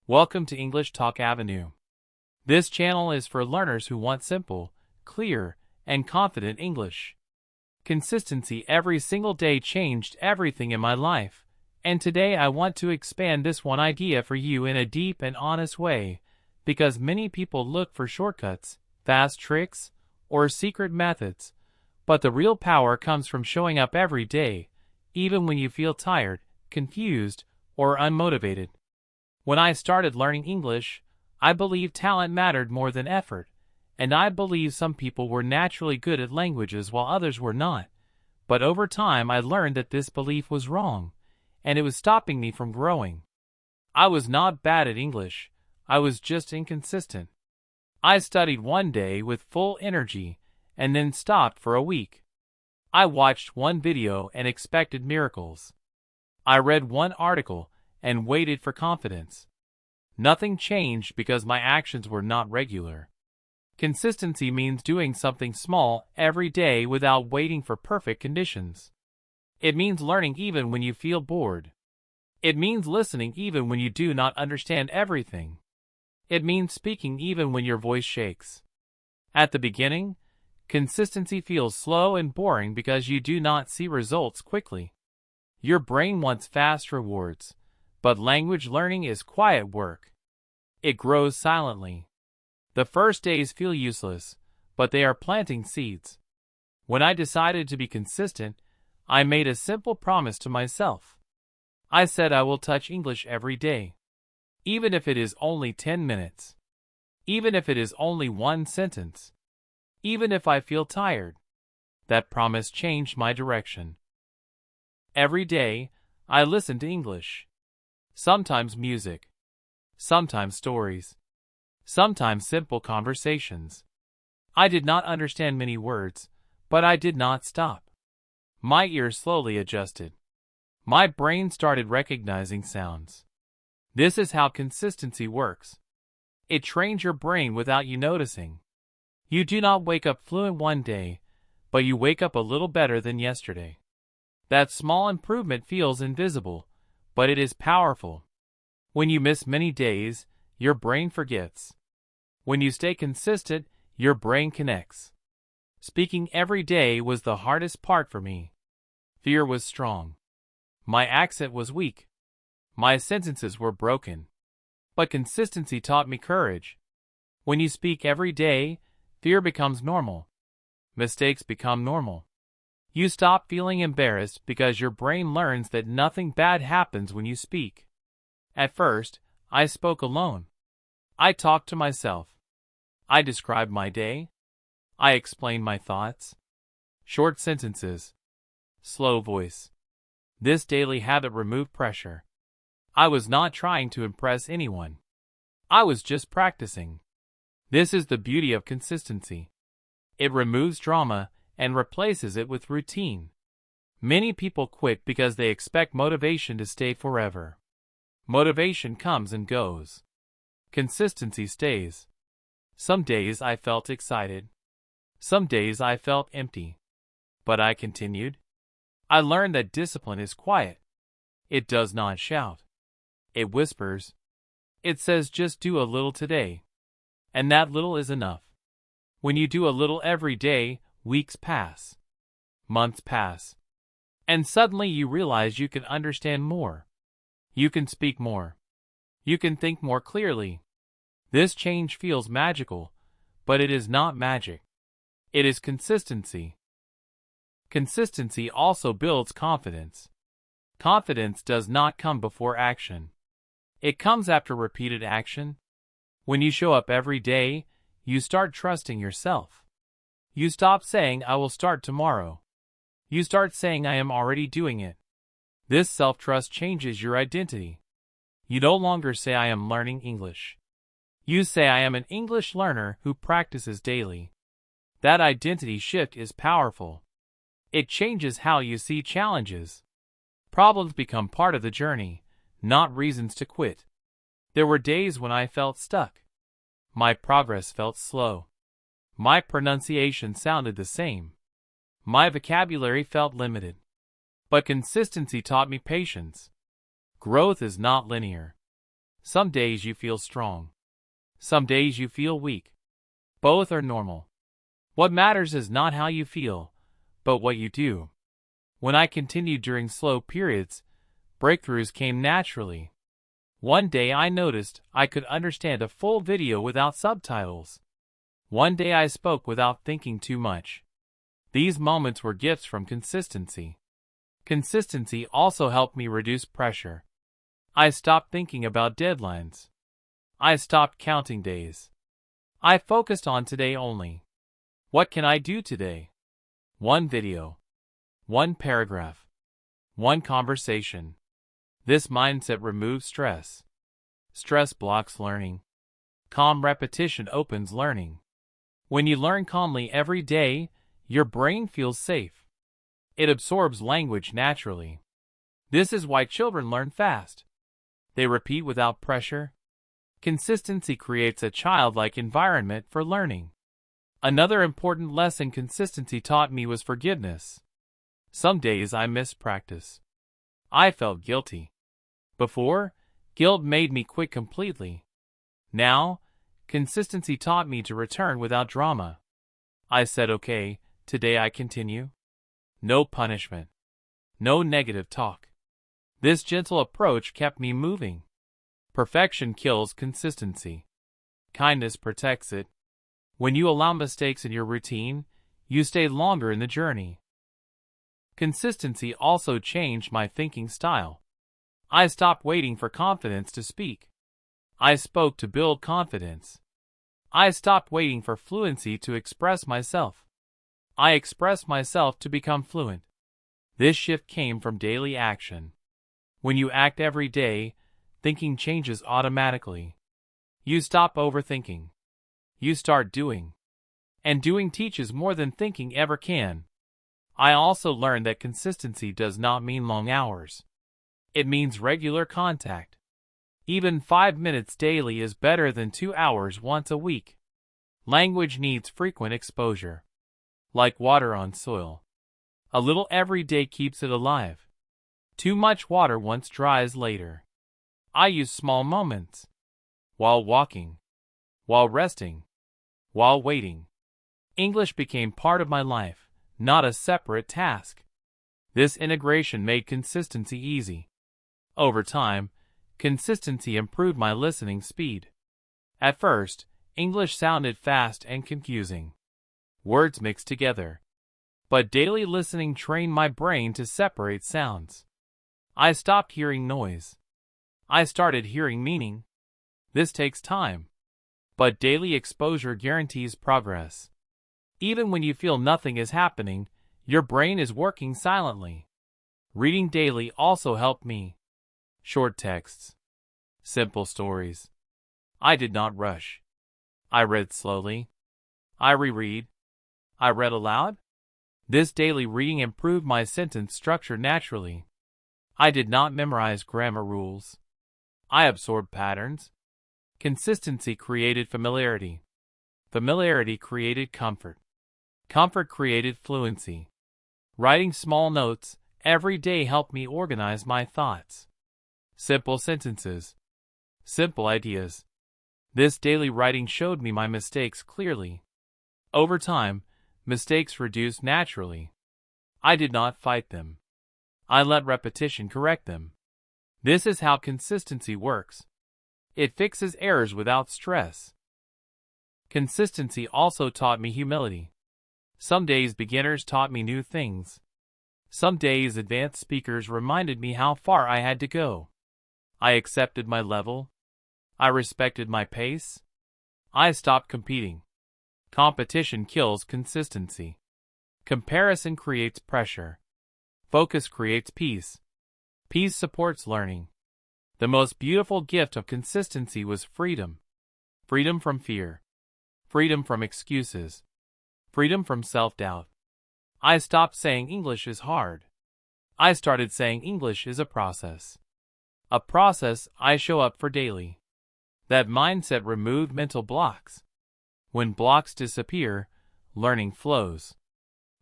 Welcome to English Talk Avenue. This channel is for learners who want simple, clear, and confident English. Consistency every single day changed everything in my life, and today I want to expand this one idea for you in a deep and honest way, because many people look for shortcuts, fast tricks, or secret methods, but the real power comes from showing up every day, even when you feel tired, confused, or unmotivated. When I started learning English, I believed talent mattered more than effort, and I believed some people were naturally good at languages while others were not. But over time I learned that this belief was wrong, and it was stopping me from growing. I was not bad at English, I was just inconsistent. I studied one day with full energy, and then stopped for a week. I watched one video and expected miracles. I read one article and waited for confidence. Nothing changed because my actions were not regular. Consistency means doing something small every day without waiting for perfect conditions. It means learning even when you feel bored. It means listening even when you do not understand everything. It means speaking even when your voice shakes. At the beginning, consistency feels slow and boring because you do not see results quickly. Your brain wants fast rewards. But language learning is quiet work. It grows silently. The first days feel useless, but they are planting seeds. When I decided to be consistent, I made a simple promise to myself. I said I will touch English every day. Even if it is only 10 minutes. Even if it is only one sentence. Even if I feel tired. That promise changed my direction. Every day, I listened to English. Sometimes music, sometimes stories, sometimes simple conversations. I did not understand many words, but I did not stop. My ears slowly adjusted. My brain started recognizing sounds. This is how consistency works. It trains your brain without you noticing. You do not wake up fluent one day, but you wake up a little better than yesterday. That small improvement feels invisible, but it is powerful. When you miss many days, your brain forgets. When you stay consistent, your brain connects. Speaking every day was the hardest part for me. Fear was strong. My accent was weak. My sentences were broken. But consistency taught me courage. When you speak every day, fear becomes normal. Mistakes become normal. You stop feeling embarrassed because your brain learns that nothing bad happens when you speak. At first, I spoke alone. I talked to myself. I described my day. I explained my thoughts. Short sentences. Slow voice. This daily habit removed pressure. I was not trying to impress anyone. I was just practicing. This is the beauty of consistency. It removes drama and replaces it with routine. Many people quit because they expect motivation to stay forever. Motivation comes and goes. Consistency stays. Some days I felt excited. Some days I felt empty. But I continued. I learned that discipline is quiet. It does not shout. It whispers. It says just do a little today. And that little is enough. When you do a little every day, weeks pass. Months pass. And suddenly you realize you can understand more. You can speak more. You can think more clearly. This change feels magical, but it is not magic. It is consistency. Consistency also builds confidence. Confidence does not come before action. It comes after repeated action. When you show up every day, you start trusting yourself. You stop saying, I will start tomorrow. You start saying, I am already doing it. This self-trust changes your identity. You no longer say, I am learning English. You say, I am an English learner who practices daily. That identity shift is powerful. It changes how you see challenges. Problems become part of the journey, not reasons to quit. There were days when I felt stuck. My progress felt slow. My pronunciation sounded the same. My vocabulary felt limited. But consistency taught me patience. Growth is not linear. Some days you feel strong. Some days you feel weak. Both are normal. What matters is not how you feel, but what you do. When I continued during slow periods, breakthroughs came naturally. One day I noticed I could understand a full video without subtitles. One day I spoke without thinking too much. These moments were gifts from consistency. Consistency also helped me reduce pressure. I stopped thinking about deadlines. I stopped counting days. I focused on today only. What can I do today? One video. One paragraph. One conversation. This mindset removes stress. Stress blocks learning. Calm repetition opens learning. When you learn calmly every day, your brain feels safe. It absorbs language naturally. This is why children learn fast. They repeat without pressure. Consistency creates a childlike environment for learning. Another important lesson consistency taught me was forgiveness. Some days I missed practice. I felt guilty. Before, guilt made me quit completely. Now, consistency taught me to return without drama. I said, okay, today I continue. No punishment. No negative talk. This gentle approach kept me moving. Perfection kills consistency. Kindness protects it. When you allow mistakes in your routine, you stay longer in the journey. Consistency also changed my thinking style. I stopped waiting for confidence to speak. I spoke to build confidence. I stopped waiting for fluency to express myself. I expressed myself to become fluent. This shift came from daily action. When you act every day, thinking changes automatically. You stop overthinking. You start doing. And doing teaches more than thinking ever can. I also learned that consistency does not mean long hours. It means regular contact. Even 5 minutes daily is better than 2 hours once a week. Language needs frequent exposure. Like water on soil. A little every day keeps it alive. Too much water once dries later. I use small moments. While walking. While resting. While waiting. English became part of my life, not a separate task. This integration made consistency easy. Over time, consistency improved my listening speed. At first, English sounded fast and confusing. Words mixed together. But daily listening trained my brain to separate sounds. I stopped hearing noise. I started hearing meaning. This takes time. But daily exposure guarantees progress. Even when you feel nothing is happening, your brain is working silently. Reading daily also helped me. Short texts. Simple stories. I did not rush. I read slowly. I reread. I read aloud. This daily reading improved my sentence structure naturally. I did not memorize grammar rules. I absorbed patterns. Consistency created familiarity. Familiarity created comfort. Comfort created fluency. Writing small notes every day helped me organize my thoughts. Simple sentences. Simple ideas. This daily writing showed me my mistakes clearly. Over time, mistakes reduced naturally. I did not fight them. I let repetition correct them. This is how consistency works. It fixes errors without stress. Consistency also taught me humility. Some days beginners taught me new things. Some days advanced speakers reminded me how far I had to go. I accepted my level. I respected my pace. I stopped competing. Competition kills consistency. Comparison creates pressure. Focus creates peace. Peace supports learning. The most beautiful gift of consistency was freedom. Freedom from fear. Freedom from excuses. Freedom from self-doubt. I stopped saying English is hard. I started saying English is a process. A process I show up for daily. That mindset removed mental blocks. When blocks disappear, learning flows.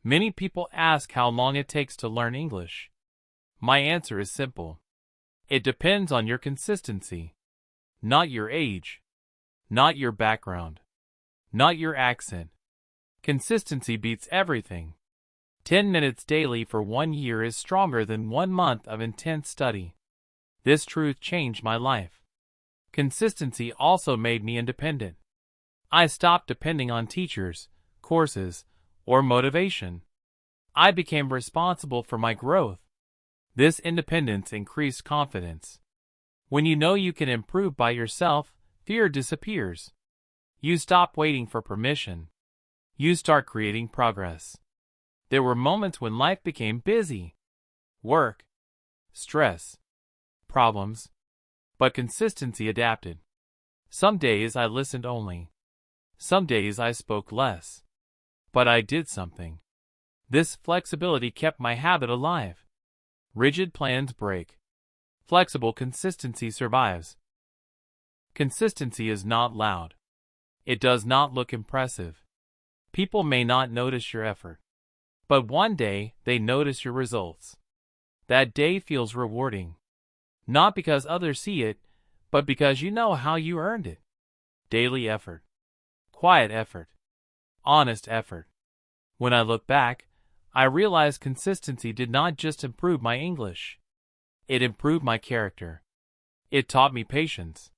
Many people ask how long it takes to learn English. My answer is simple. It depends on your consistency. Not your age. Not your background. Not your accent. Consistency beats everything. 10 minutes daily for 1 year is stronger than 1 month of intense study. This truth changed my life. Consistency also made me independent. I stopped depending on teachers, courses, or motivation. I became responsible for my growth. This independence increased confidence. When you know you can improve by yourself, fear disappears. You stop waiting for permission. You start creating progress. There were moments when life became busy. Work, stress, problems. But consistency adapted. Some days I listened only. Some days I spoke less. But I did something. This flexibility kept my habit alive. Rigid plans break. Flexible consistency survives. Consistency is not loud. It does not look impressive. People may not notice your effort. But one day, they notice your results. That day feels rewarding. Not because others see it, but because you know how you earned it. Daily effort. Quiet effort. Honest effort. When I look back, I realize consistency did not just improve my English. It improved my character. It taught me patience,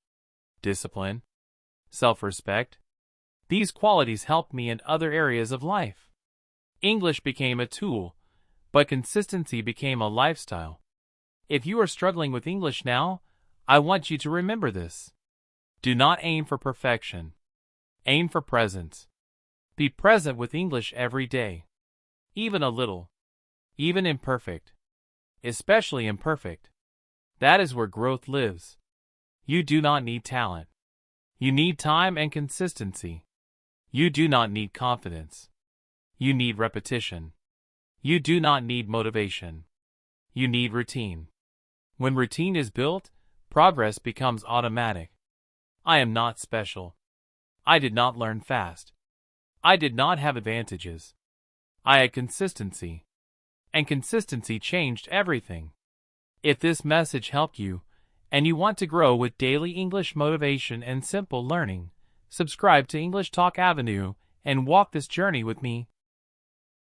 discipline, self-respect. These qualities helped me in other areas of life. English became a tool, but consistency became a lifestyle. If you are struggling with English now, I want you to remember this. Do not aim for perfection. Aim for presence. Be present with English every day. Even a little. Even imperfect. Especially imperfect. That is where growth lives. You do not need talent. You need time and consistency. You do not need confidence. You need repetition. You do not need motivation. You need routine. When routine is built, progress becomes automatic. I am not special. I did not learn fast. I did not have advantages. I had consistency. And consistency changed everything. If this message helped you, and you want to grow with daily English motivation and simple learning, subscribe to English Talk Avenue and walk this journey with me.